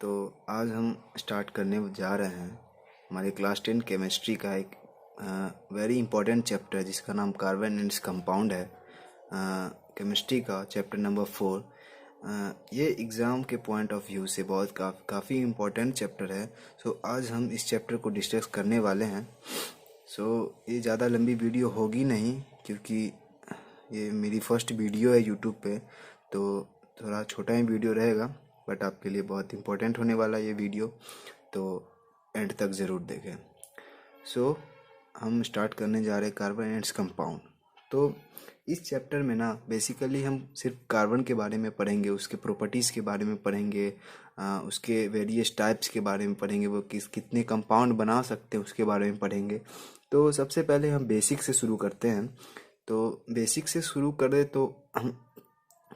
तो आज हम स्टार्ट करने जा रहे हैं हमारे क्लास 10 केमिस्ट्री का एक वेरी इंपॉर्टेंट चैप्टर जिसका नाम कार्बन एंड इट्स कंपाउंड है। केमिस्ट्री का चैप्टर नंबर 4। ये एग्ज़ाम के पॉइंट ऑफ व्यू से बहुत काफ़ी इम्पोर्टेंट चैप्टर है। सो आज हम इस चैप्टर को डिस्कस करने वाले हैं। सो ये ज़्यादा लंबी वीडियो होगी नहीं क्योंकि ये मेरी फर्स्ट वीडियो है यूट्यूब पे, तो थोड़ा छोटा ही वीडियो रहेगा, बट आपके लिए बहुत इम्पोर्टेंट होने वाला ये वीडियो, तो एंड तक ज़रूर देखें। सो हम स्टार्ट करने जा रहे हैं कार्बन एंड इट्स कंपाउंड। तो इस चैप्टर में ना बेसिकली हम सिर्फ कार्बन के बारे में पढ़ेंगे, उसके प्रॉपर्टीज़ के बारे में पढ़ेंगे, उसके वेरियस टाइप्स के बारे में पढ़ेंगे, वो कितने कंपाउंड बना सकते हैं उसके बारे में पढ़ेंगे। तो सबसे पहले हम बेसिक से शुरू करते हैं। तो बेसिक से शुरू करें तो हम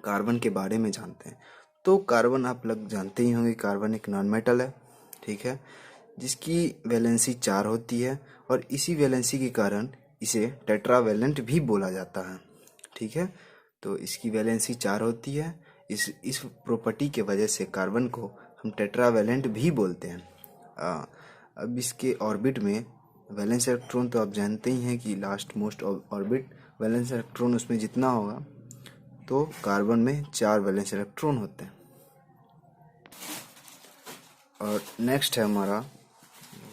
कार्बन के बारे में जानते हैं। तो कार्बन आप लोग जानते ही होंगे, कार्बन एक नॉन मेटल है, ठीक है, जिसकी वैलेंसी 4 होती है और इसी वैलेंसी के कारण इसे टेट्रावैलेंट भी बोला जाता है, ठीक है। तो इसकी वैलेंसी 4 होती है, इस प्रॉपर्टी के वजह से कार्बन को हम टेट्रावैलेंट भी बोलते हैं। अब इसके ऑर्बिट में वैलेंस इलेक्ट्रॉन तो आप जानते ही हैं कि last most orbit valence electron उसमें जितना होगा, तो कार्बन में 4 वैलेंस इलेक्ट्रॉन होते हैं। और नेक्स्ट है हमारा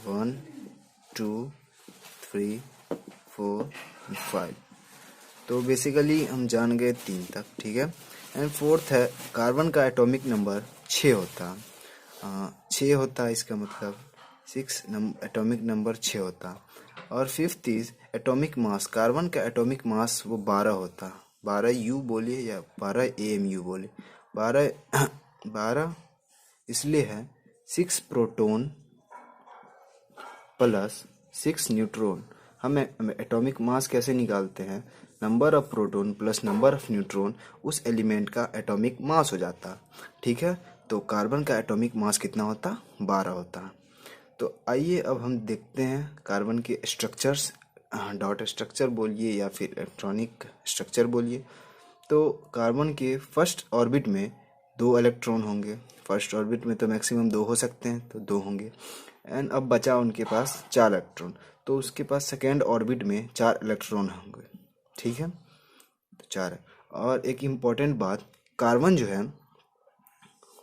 1 2 3 4 5। तो बेसिकली हम जान गए 3 तक, ठीक है। एंड फोर्थ है कार्बन का एटॉमिक नंबर 6 होता है। 6 होता है, इसका मतलब 6 एटॉमिक नंबर 6 होता। और fifth is atomic mass. Carbon का एटॉमिक मास वो 12 होता। 12 यू बोलिए या 12 AMU बोलिए, 12 इसलिए है 6 प्रोटॉन प्लस 6 न्यूट्रॉन। हम एटॉमिक मास कैसे निकालते हैं? Number of proton plus number of neutron, उस एलिमेंट का एटॉमिक मास हो जाता, ठीक है। तो कार्बन का एटॉमिक मास कितना होता? 12 होता। तो आइए अब हम देखते हैं कार्बन के स्ट्रक्चर्स, डॉट स्ट्रक्चर बोलिए या फिर इलेक्ट्रॉनिक स्ट्रक्चर बोलिए। तो कार्बन के फर्स्ट ऑर्बिट में 2 इलेक्ट्रॉन होंगे। फर्स्ट ऑर्बिट में तो मैक्सिमम 2 हो सकते हैं, तो 2 होंगे। एंड अब बचा उनके पास 4 इलेक्ट्रॉन, तो उसके पास सेकेंड ऑर्बिट में 4 इलेक्ट्रॉन होंगे, ठीक है। तो 4 है। और एक इम्पॉर्टेंट बात, कार्बन जो है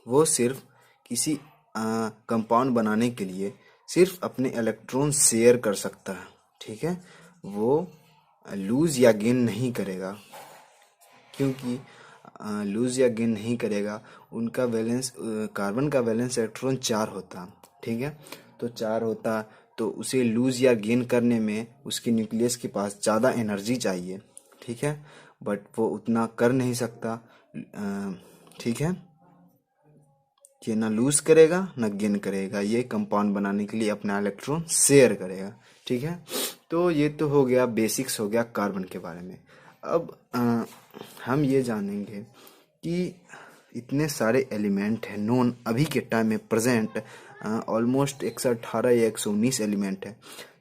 वो सिर्फ किसी कंपाउंड बनाने के लिए सिर्फ अपने इलेक्ट्रॉन शेयर कर सकता है, ठीक है। वो लूज या गेन नहीं करेगा, क्योंकि लूज या गेन नहीं करेगा। उनका वैलेंस, कार्बन का वैलेंस इलेक्ट्रॉन 4 होता, ठीक है। तो 4 होता, तो उसे लूज या गेन करने में उसके न्यूक्लियस के पास ज़्यादा एनर्जी चाहिए, ठीक है। बट वो उतना कर नहीं सकता, ठीक है। ये ना लूज करेगा ना गेन करेगा, ये कंपाउंड बनाने के लिए अपना इलेक्ट्रॉन शेयर करेगा, ठीक है। तो ये तो हो गया बेसिक्स, हो गया कार्बन के बारे में। अब हम ये जानेंगे कि इतने सारे एलिमेंट हैं नोन अभी के टाइम में प्रेजेंट, ऑलमोस्ट 118 या 119 एलिमेंट है।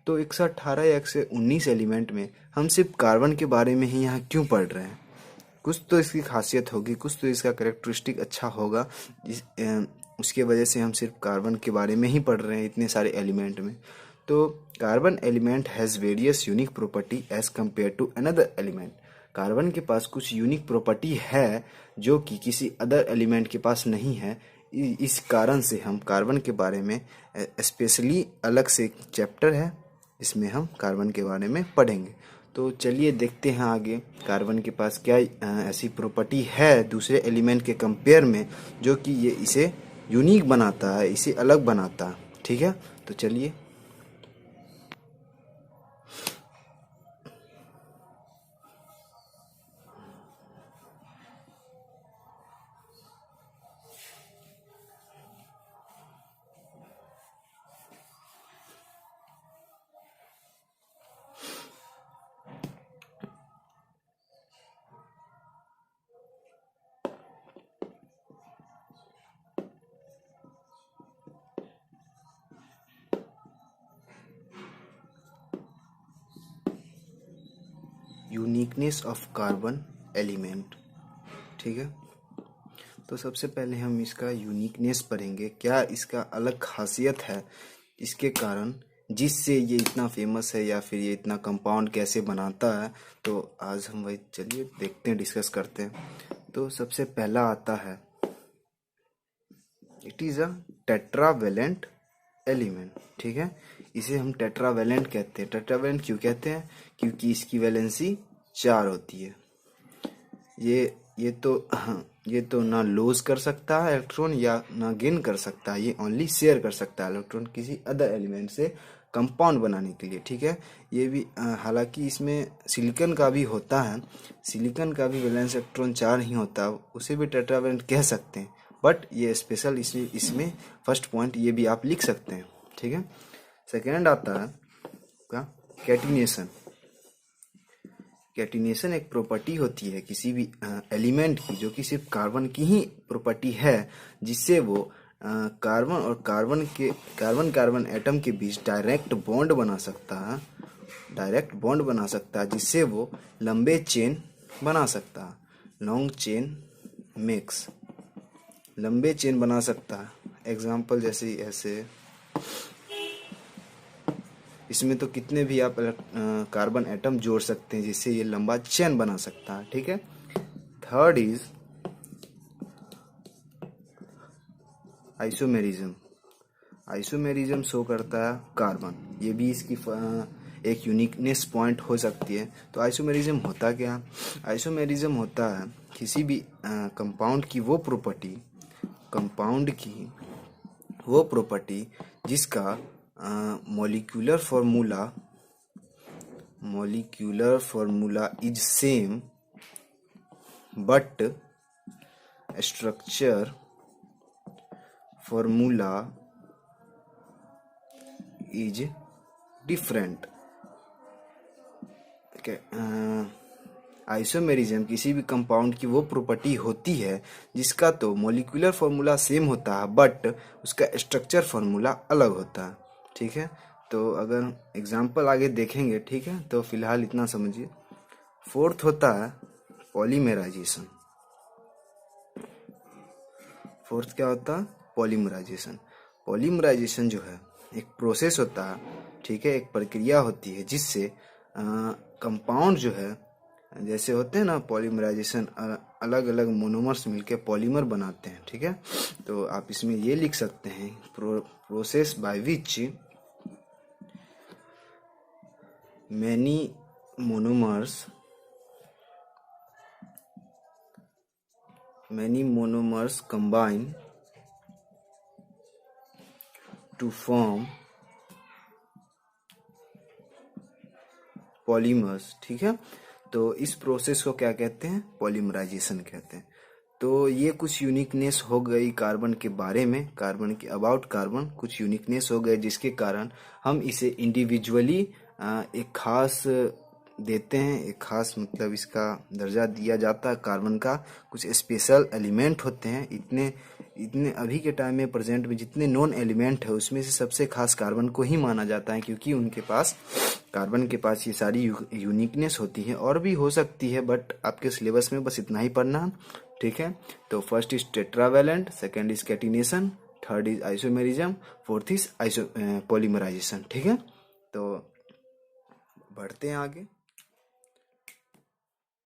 तो 118 या 119 एलिमेंट में हम सिर्फ कार्बन के बारे में ही यहाँ क्यों पढ़ रहे हैं? कुछ तो इसकी खासियत होगी, कुछ तो इसका करेक्टरिस्टिक अच्छा होगा, उसके वजह से हम सिर्फ कार्बन के बारे में ही पढ़ रहे हैं इतने सारे एलिमेंट में। तो carbon element has various unique property as compare to another element. Carbon के पास कुछ यूनिक प्रॉपर्टी है जो कि किसी अदर एलिमेंट के पास नहीं है। इस कारण से हम कार्बन के बारे में स्पेशली अलग से एक चैप्टर है, इसमें हम कार्बन के बारे में पढ़ेंगे। तो चलिए देखते हैं आगे कार्बन के पास क्या ऐसी प्रॉपर्टी है दूसरे एलिमेंट के कंपेयर में जो कि ये इसे यूनिक बनाता है, इसे अलग बनाता है, ठीक है। तो चलिए यूनिकनेस ऑफ कार्बन एलिमेंट, ठीक है। तो सबसे पहले हम इसका यूनिकनेस पढ़ेंगे, क्या इसका अलग खासियत है इसके कारण जिससे ये इतना फेमस है, या फिर ये इतना कंपाउंड कैसे बनाता है। तो आज हम वही चलिए देखते हैं, डिस्कस करते हैं। तो सबसे पहला आता है, it is a tetravalent element. ठीक है, इसे हम टेट्रावेलेंट कहते हैं। टेट्रावेलेंट क्यों कहते हैं? क्योंकि इसकी वैलेंसी 4 होती है। ये तो ना लूज कर सकता है इलेक्ट्रॉन या ना गेन कर सकता है, ये ओनली शेयर कर सकता है इलेक्ट्रॉन किसी अदर एलिमेंट से कंपाउंड बनाने के लिए। ठीक है, ये भी हालांकि इसमें सिलिकॉन का भी होता है, सिलिकॉन का भी वैलेंस इलेक्ट्रॉन 4 ही होता है, उसे भी टेट्रावेलेंट कह सकते हैं। बट ये स्पेशल इसमें फर्स्ट पॉइंट ये भी आप लिख सकते हैं। ठीक है, सेकेंड आता है का कैटिनेशन। कैटिनेशन एक प्रॉपर्टी होती है किसी भी एलिमेंट की, जो कि सिर्फ कार्बन की ही प्रॉपर्टी है, जिससे वो कार्बन और कार्बन एटम के बीच डायरेक्ट बॉन्ड बना सकता है, जिससे वो लंबे चेन बना सकता है, लॉन्ग चेन मेक्स, लंबे चेन बना सकता है। एग्जाम्पल जैसे ऐसे, इसमें तो कितने भी आप कार्बन एटम जोड़ सकते हैं जिससे ये लंबा चेन बना सकता है। ठीक है, third is isomerism. Isomerism show करता है कार्बन, ये भी इसकी एक यूनिकनेस पॉइंट हो सकती है। तो आइसोमेरिज्म होता क्या? आइसोमेरिज्म होता है किसी भी कंपाउंड की वो प्रॉपर्टी जिसका molecular formula is same but structure formula is different। Isomerism किसी भी कंपाउंड की वो प्रॉपर्टी होती है जिसका तो मॉलिक्यूलर फॉर्मूला सेम होता है बट उसका स्ट्रक्चर फॉर्मूला अलग होता है। ठीक है, तो अगर एग्जांपल आगे देखेंगे, ठीक है, तो फिलहाल इतना समझिए। फोर्थ होता है पॉलीमराइजेशन। फोर्थ क्या होता है? पॉलीमराइजेशन। पॉलीमराइजेशन जो है एक प्रोसेस होता है, ठीक है, एक प्रक्रिया होती है जिससे कंपाउंड जो है, जैसे होते हैं ना पॉलीमराइजेशन, अलग अलग मोनोमर्स मिलके पॉलीमर बनाते हैं। ठीक है, तो आप इसमें ये लिख सकते हैं, process by which many monomers combine to form polymers. ठीक है, तो इस प्रोसेस को क्या कहते हैं? पॉलीमराइजेशन कहते हैं। तो ये कुछ यूनिकनेस हो गई कार्बन के बारे में, कार्बन के अबाउट कार्बन कुछ यूनिकनेस हो गए जिसके कारण हम इसे इंडिविजुअली एक खास देते हैं, एक खास मतलब इसका दर्जा दिया जाता है। कार्बन का कुछ स्पेशल एलिमेंट होते हैं, इतने अभी के टाइम में प्रेजेंट में जितने नॉन एलिमेंट है उसमें से सबसे खास कार्बन को ही माना जाता है, क्योंकि उनके पास कार्बन के पास ये सारी यूनिकनेस होती है, और भी हो सकती है बट आपके सिलेबस में बस इतना ही पढ़ना। ठीक है, तो first is tetravalent, second is catenation, third is isomerism, fourth is polymerisation. ठीक है, तो बढ़ते हैं आगे।